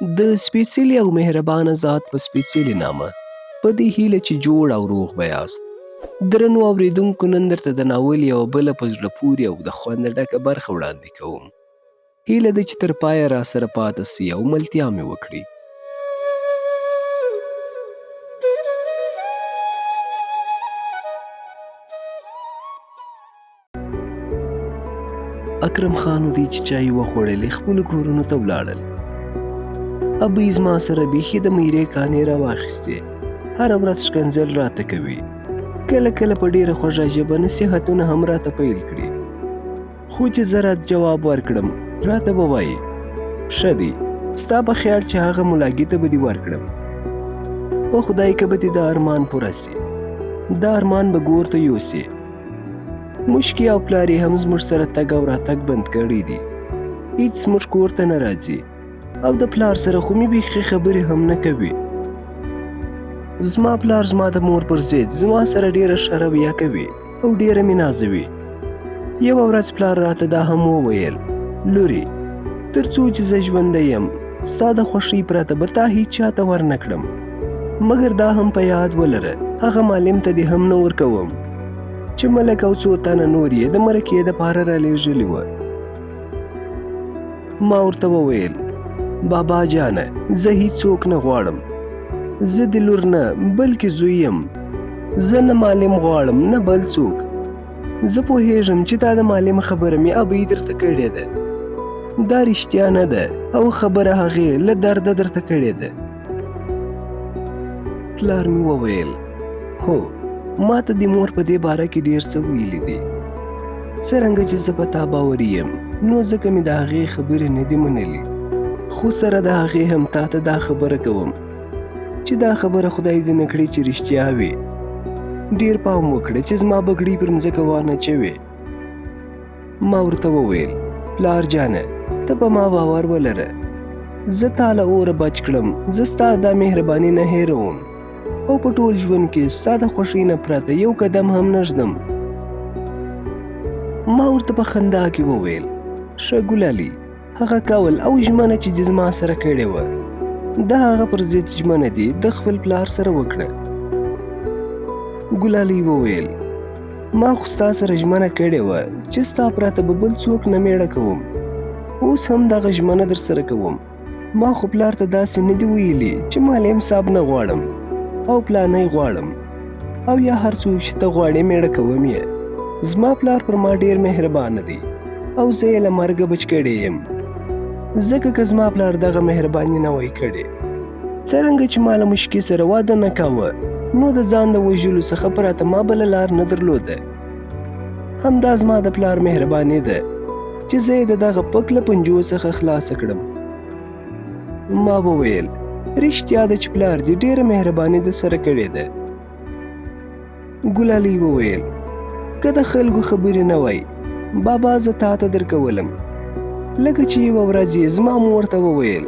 د سپېڅلي او مهربانه ذات په سپېڅلي نامه په دې هیله چې جوړ او روغ به یاست. درنو اورېدونکو، نن درته د ناول یوه بله په زړه پورې او د خونده ډکه برخه وړاندې کوم. هیله ده چې تر پایه راسره پاتې سئ او ملتیا مې وکړي. اکرم خان و دې چې چای وخوړلې خپلو کورونو ته ولاړل. ابۍ زما سره بیخي د میرې کانې راواخیستې. هره ورځ ښکنځل راته کوي. کله کله په ډېره خوږه ژبه نصیحتونه هم راته پیل کړي. خو چې زه راته جواب ورکړم راته به وایي ښه دی، ستا په خیال چې هغه ملاګي ته به دې ورکړم. په خدای که به دې د ارمان پوره سي، دا ارمان به ګور ته یوسي. مشکې او پلار یې هم زموږ سره تګ او راتګ بند کړی دي. هېڅ زموږ کور ته نه راځي او د پلار سره خو مې بیخي خبرې هم نه کوي. زما پلار زما د مور پر ضد زما سره ډېره ښه رویه کوي او ډېره مې نازوي. یوه ورځ پلار راته دا هم وویل لورې، تر څو چې زه ژوندی یم ستا د خوښۍ پرته به تا هېڅ چاته ورنه کړم. مګر دا هم په یاد ولره هغه معلم ته دې هم نه ورکوم چې ملک او څو تنه نور یې د مرکې دپاره رالېږلي وه. ما ورته وویل بابا جانه، زه هېڅوک نه غواړم. زه د لور نه بلکې زوی یم. زه نه معلم غواړم نه بل څوک. زه پوهېږم چې دا د معلم خبره مې ابۍ درته کړې ده. دا رښتیا نه ده او خبره هغې له درده درته کړې ده. پلار مې وویل هو، ما ته د مور په دې باره کې ډېر څه ویلي دي. څرنګه چې زه په تا باوري یم نو ځکه مې د هغې خبرې نه دي منلي. خو سره د هغې هم تا ته دا خبره کوم چې دا خبره خدای دې نه کړي چې رښتیا وي. ډېر پام وکړه چې زما بګړۍ پر مځکه وانهچوې. ما ورته وویل پلار جانه، ته په ما باور ولره. زه تا له اوره بچ کړم. زه ستا دا مهرباني نه هېروم او په ټول ژوند کې ستا د خوښۍ نه پرته یو قدم هم نه ږدم. ما ورته په خندا کې وویل ښه ګلالي، هغه کول او ژمنه چې دې زما سره کړې وه د هغه پر ضد ژمنه دې د خپل پلار سره وکړه. ګلالۍ وویل ما خو ستا سره ژمنه کړې وه چې ستا پرته به بل څوک نه میړه کوم. اوس هم دغه ژمنه در سره کوم. ما خو پلار ته داسې نه دي ویلي چې معلم صاحب نه غواړم او پلانۍ غواړم او یا هر څوک چې ته غواړې میړه کوم یې. زما پلار پر ما ډېر مهربانه دی او زه یې له مرګه بچ کړی یم. ځکه که زما پلار دغه مهرباني نه وای کړې، څرنګه چې ما له مشکې سره واده نه کاوه نو د ځان د وژلو څخه پرته ما بله لار نه درلوده. همدا زما د پلار مهرباني ده چې زه یې د دغه پک له پنجو څخه خلاصه کړم. ما وویل رښتیا ده چې پلار دې ډېره مهرباني د سره کړې ده. ګلالۍ وویل که د خلکو خبرې نه وای بابا زه تا ته درکولم. لکه چې یوه ورځ یې زما مور ته وویل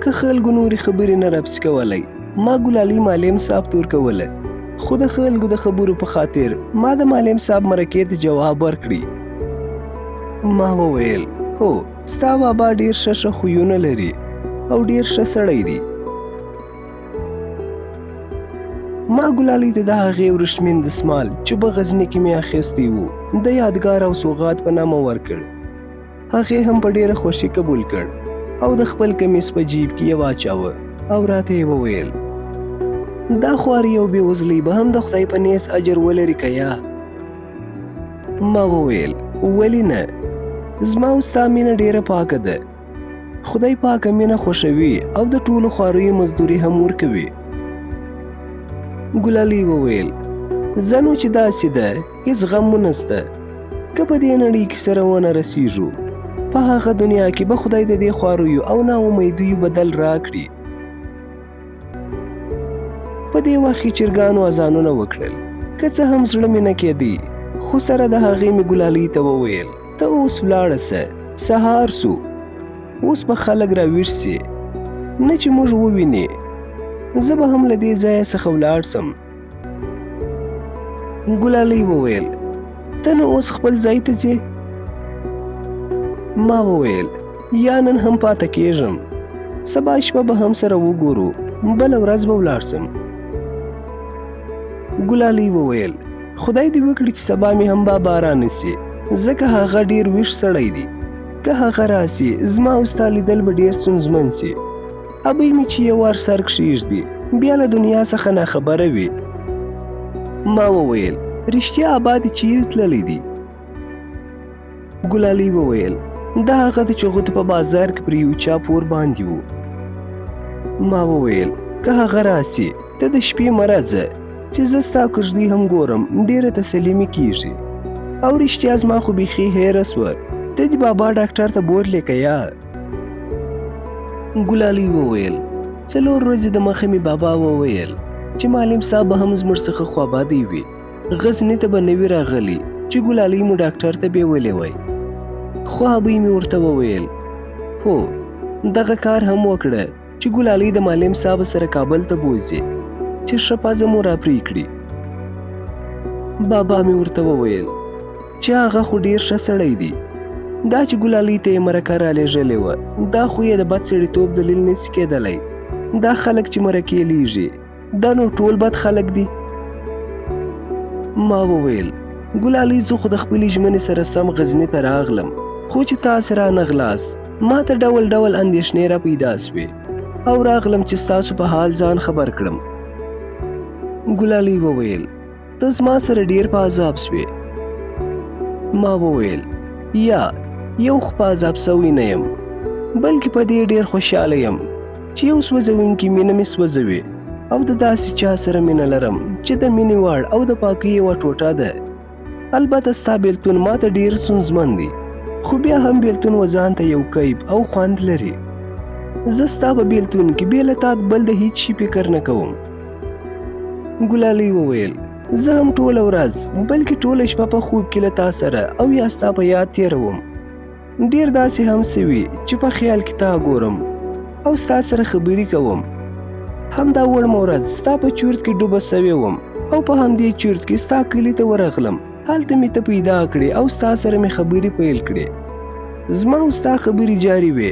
که خلکو نورې خبرې نه رپس کولی ما ګلالۍ معلم صاحب ته ورکوله. خو د خلکو د خبرو په خاطر ما د معلم صاحب مرکې ته جواب ورکړي. ما وویل هو، ستا بابا ډېر ښه خویونه لري او ډېر ښه سړی دی. ما ګلالۍ ته د هغې ورشمین دسمال چې په غزني کې مې اخیستی و د یادګار او سوغات په نامه ورکړ. هغې هم په ډېره خوښي قبول کړ او د خپل کمیس په جیب کې یې واچاوه او راته یې وویل دا خواري او بېوزلۍ به هم د خدای په نیز اجر ولري که یا؟ ما وویل ولې نه، زما او ستا مینه ډېره پاکه ده. خدای پاکه مینه خوښوي او د ټولو خواریو مزدوري هم ورکوي. ګلالۍ وویل زه نو چې داسې ده هېڅ غم مو نسته. که په دې نړۍ کې سره ونه رسیږو په هغه دنیا کې به خدای د دې خواریو او ناامیدیو بدل راکړي. په دې وخت کې چرګانو اذانونه وکړل. که څه هم زړه مې نه کېدی خو سره د هغې مې ګلالۍ ته وویل ته اوس ولاړه سه، سهار سو، اوس به خلک راویښ سي نه چې موږ ووینې. زه به هم له دې ځایه څخه ولاړ سم. ګلالۍ وویل ته نو اوس خپل ځای ته ځې؟ ما وویل یا نن هم پاته کېږم. سبا شپه به هم سره وګورو، بله ورځ به ولاړ سم. ګلالۍ وویل خدای دې وکړي چې سبا مې هم بابا رانسي، ځکه هغه ډېر ویښ سړی دی. که هغه راسي زما او ستا لیدل به ډېر ستونزمن سي. ابۍ مې چې یو وار سر کښېږدي بیا له دنیا څخه ناخبره وي. ما وویل رښتیا ابا دې چیرې تللی دی؟ ګلالۍ وویل دا هغه د چغوتو په بازار کې پر یو چا پور باندې و. ما وویل که هغه راسي ته د شپې مه راځه چې زه ستا کوژدۍ هم ګورم، ډېره تسلي مې کېږي. او رښتیا زما خو بیخي هیره سوه، ته دې بابا ډاکټر ته بوتلې که یا؟ ګلالۍ وویل 4 ورځې دمخه مې بابا وویل چې معلم صاحب به هم زموږ څخه خوابدی وي، غزني ته به نه وي راغلی چې ګلالۍ مو ډاکټر ته بیولې وای. خو ابۍ مې ورته وویل هو دغه کار هم وکړه چې ګلالۍ د معلم صاحب سره کابل ته بوځي چې ښه پزه مو راپرې کړي. بابا مې ورته وویل چې هغه خو ډېر ښه سړی دی، دا چې ګلالۍ ته یې مرکه رالېږلې وه دا خو یې د بد سړیتوب دلیل نسي کېدلی. دا خلک چې مرکې لیږي دا نو ټول بد خلک دي. ما وویل ګلالۍ زه خو د خپلې ژمنې سره سم غزني ته راغلم، خو چې تاسې رانغلاست ما ته ډول ډول اندېښنې را پیدا سوې او راغلم چې ستاسو په حال ځان خبر کړم. ګلالۍ وویل ته زما سره ډېر په عذاب سوې. ما وویل یا یو خو په عذاب سوی نه یم، بلکې په دې ډېر خوشحاله یم چې یو سوځونکې مینه مې سوځوي او د داسې چا سره مینه لرم چې د مینې وړ او د پاکۍ یوه ټوټه ده. البته ستا بیلتون ما ته ډېر ستونزمن دی، خو بیا هم بیلتون و ځان ته یو کیف او خوند لري. زه ستا په بیلتون کې بې له تا بل د هیڅ شي فکر نه کوم. ګلالۍ وویل زه هم ټوله ورځ بلکې ټوله شپه په خوب کې له تا سره او یا ستا په یاد تېروم. ډېر داسې هم سوي چې په خیال کې تا ګورم او ستا سره خبرې کوم. همدا وړمه ورځ ستا په چورت کې ډوبه سوې وم او په همدې چورت کې ستا کلي ته ورغلم. هلته مې ته پیدا کړې او ستا سره مې خبرې پیل کړې. زما او ستا خبرې جاري وې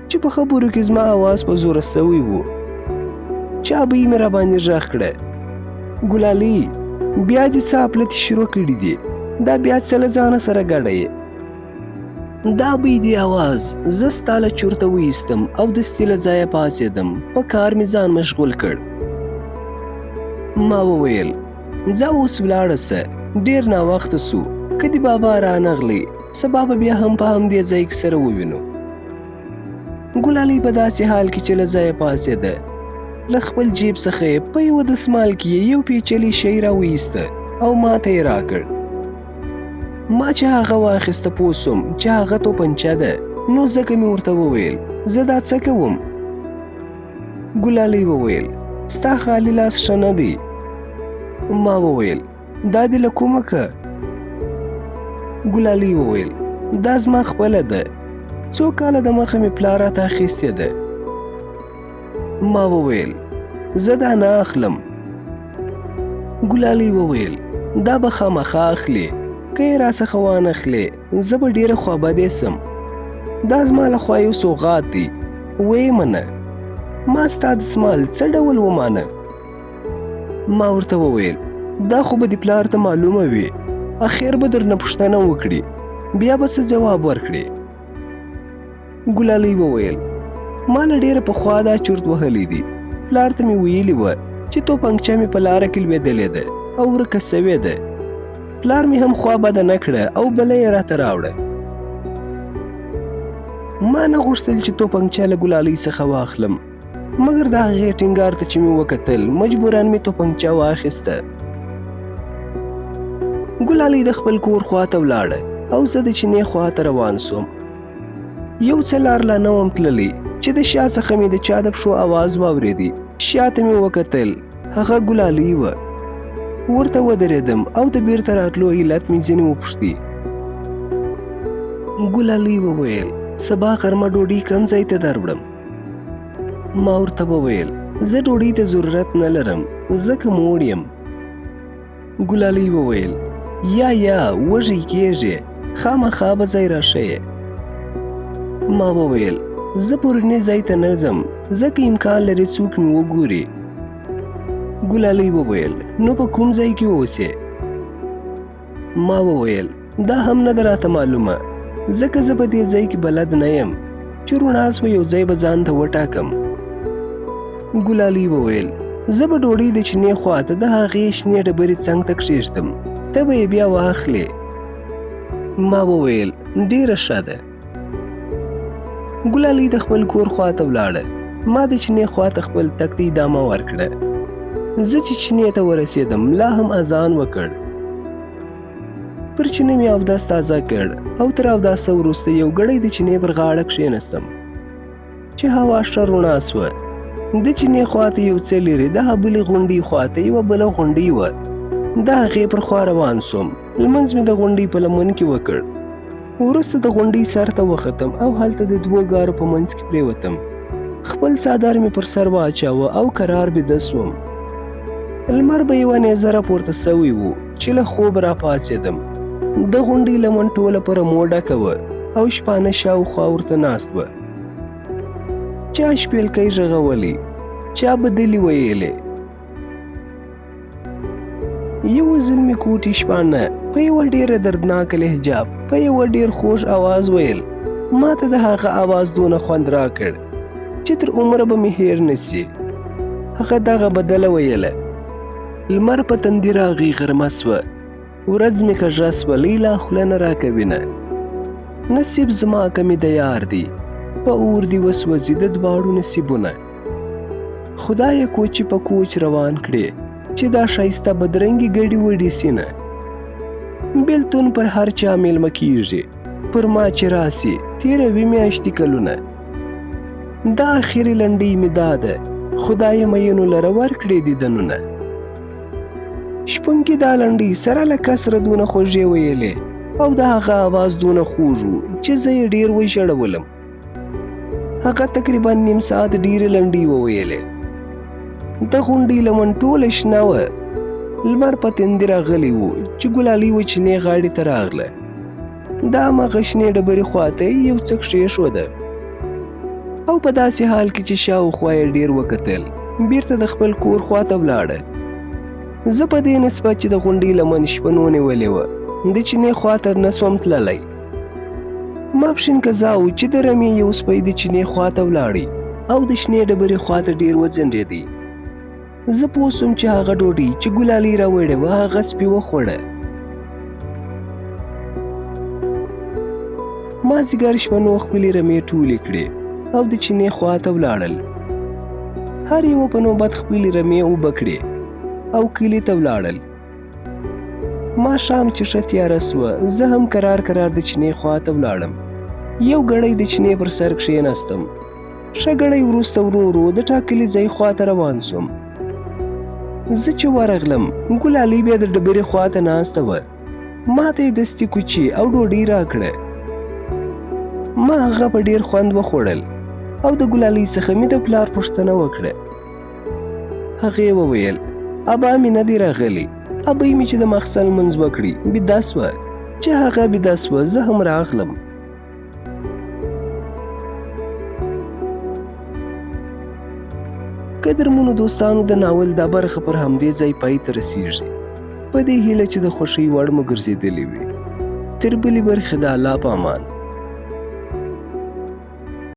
چې په خبرو کې زما اواز په زوره سوی و چې ابۍ مې راباندې غږ کړه ګلالۍ بیا دې څه اپلتې شروع کړي دي، دا بیا څه له ځانه سره ګډه یې؟ دا ابۍ دې اواز زه ستا له چورته وایستم او دستي له ځایه پاڅېدم، په کار مې ځان مشغول کړ. ما وویل ځه اوس ولاړه سه، ډېر ناوخته سو، که دې بابا رانغلی سبا به بیا هم په همدې ځای کې سره ووینو. ګلالۍ په داسې حال کې چې له ځایه پاڅېده له خپل جیب څخه یې په یوه دسمال کې یو پیچلی شی راوایسته او ما ته یې راکړ. ما چې هغه واخیسته پوه سوم چې هغه توپنچه ده، نو ځکه مې ورته وویل زه دا څه کوم؟ ګلالۍ وویل ستا خالي لاس ښه نه دی. ما وویل دا دې له کومه که؟ ګلالۍ وویل دا زما خپله ده، څو کاله دمخه مې پلار راته اخیستې ده. ما وویل زه دا نه اخلم. ګلالۍ وویل دا به خامخا اخلې، که یې راڅخه وانخلې زه به ډېره خوابدې سم. دا زما لخوا یو سوغات دی، ویې منه. ما ستا دسمال څه ډول ومانه؟ ما ورته وویل دا خو به دې پلار ته معلومه وي، اخر به درنه پوښتنه وکړي، بیا به څه جواب ورکړې. ګلالۍ وویل ما له ډېره پخوا دا چورت وهلی دی، پلار ته مې ویلي وه چې توپنچه مې په لاره کې لوېدلې ده او ورکه سوې ده. پلار مې هم خوا بده نه کړه او بله یې راته راوړه. ما نه غوښتل چې توپنچه له ګلالۍ څخه واخلم، مګر د هغې ټینګار ته چې مې وکتل مجبوراً مې توپنچه واخیسته. ګلالۍ د خپل کور خواته ولاړه او زه د چینې خواته روان سوم. یو څه لار لا نه وم تللی چې د شا څخه مې د چا د پښو اواز واورېدی. شاته مې وکتل، هغه ګلالۍ وه. ورته ودرېدم او د بیرته راتلو علت مې ځینې وپوښتي. ګلالۍ وویل سبا غرمه ډوډۍ کوم ځای ته دروړم؟ ما ورته وویل زه ډوډۍ ته ضرورت نه لرم ځکه موړ یم. ګلالۍ وویل یا وږی کېږې، خامخا به ځای راښیې. ما وویل زه پورني ځای ته نه ځم ځکه امکان لري څوک مې وګوري. ګلالۍ وویل نو په کوم ځای کې اوسې؟ ما وویل دا هم نه ده راته معلومه ځکه زه په دې ځای کې بلد نه یم چې روڼا سوه یو ځای به ځان ته وټاکم. ګلالۍ وویل زه به ډوډۍ د چینې خواته د هغې شنې ډبرې څنګ ته کښېږدم ته به یې بیا واخلې. ما وویل ډېره ښه ده. ګلالۍ د خپل کور خواته ولاړه. ما د چینې خواته خپل تګ ته ادامه ورکړه. زه چې چینې ته ورسېدم لا هم اذان وکړ. پر چینه مې اودس تازه کړ او تر اوداسه وروسته یو ګړی د چینې پر غاړه کښېنستم چې هوا ښه روڼا سوه. د چینې خواته یو څه لرې د بلې غونډۍ خواته یوه بله غونډۍ وه. د هغې پر خوا روان سوم. لمونځ مې د غونډۍ په لمن کې وکړ. وروسته د غونډۍ سر ته وختم او هلته د دوو ګارو په منځ کې پرېوتم. خپل څادر مې پر سر واچاوه او قرار بیده سوم. لمر به یوه نیزه راپورته سوی و چې له خوبه راپاڅېدم. د غونډۍ لمن ټوله په رمو ډکه وه او شپانه شاوخوا ورته ناست وه. چا شپېلکۍ غږولې، چا بدلې ویلې. یوه زلمي کوټي شپانه په یوه ډېره دردناکه لهجه په یوه ډېر خوږ اواز ویل. ما ته د هغه اواز دونه خوند راکړ چې تر عمره به مې هېر نه سي. هغه دغه بدله ویله. لمر په تندي راغی غرمه سوه. ورځ مې کږه سوه لیلا خوله نه راکوینه. نصیب زما که مې د یار دی په اور دې وسوځي د دواړو نصیبونه. خدایه کوچې په کوچ روان کړې چې دا ښایسته بدرنګې ګډې وډې سینه. بېلتون پر هر چا میلمه کیږي پر ما چې راسي تېروي میاشتې کلونه. دا اخري لنډۍ مې دا ده خدایه مینو لره ورکړې دیدنونه. شپون کې دا لنډۍ سره له کسره دونه خوږې ویلې او د هغه اواز دونه خوږ و چې زه یې ډېر وژړولم. هغه تقریبا نیم ساعت ډېرې لنډۍ وویلې. د غونډۍ لمن ټوله شنه وه. لمر په تندي راغلی و چې ګلالۍ و چینې غاړې ته راغله. د هماغه شنې ډبرې خواته یو څه کښېښوده او په داسې حال کې چې شاوخوا یې ډېر وکتل بیرته د خپل کور خواته ولاړه. زه په دې نسبت چې د غونډۍ لمن شپنو نیولې وه د چینې خواته نه سوم تللی. ماپښین قضا و چې د رمې یو سپی د چینې خواته ولاړی او د شنې ډبرې خواته ډېر وځنډېدی. زه پوه سوم چې هغه ډوډۍ چې ګلالۍ راوړې وه هغه سپي وخوړه. مازدیګر شپنو خپلې رمې ټولې کړې او د چینې خواته ولاړل. هر یوه په نوبت خپلې رمې اوبه کړې او کلي ته ولاړل. ماښام چې ښه تیاره سوه زه هم کرار د چینې خواته ولاړم. یو ګړی د چینې پر سر کښېناستم. ښه ګړی وروسته ورو د ټاکلي ځای خواته روان سوم. زه چې ورغلم ګلالۍ بیا د ډبرې خواته ناسته وه. ما ته یې دستي کوچي او ډوډۍ راکړه. ما هغه په ډېر خوند وخوړل او د ګلالۍ څخه مې د پلار پوښتنه وکړه. هغې وویل ابا مې نه دی راغلی. ابۍ مې چې د ماخستن لمونځ وکړي بیده سوه. چې هغه بیده سوه زه هم راغلم. قدرمنو دوستانو د ناول دا برخه پر همدې ځای پای ته رسیږي په دې هیله چې د خوښۍ وړ مو ګرځېدلې وي. تر بلې برخې د الله په امان.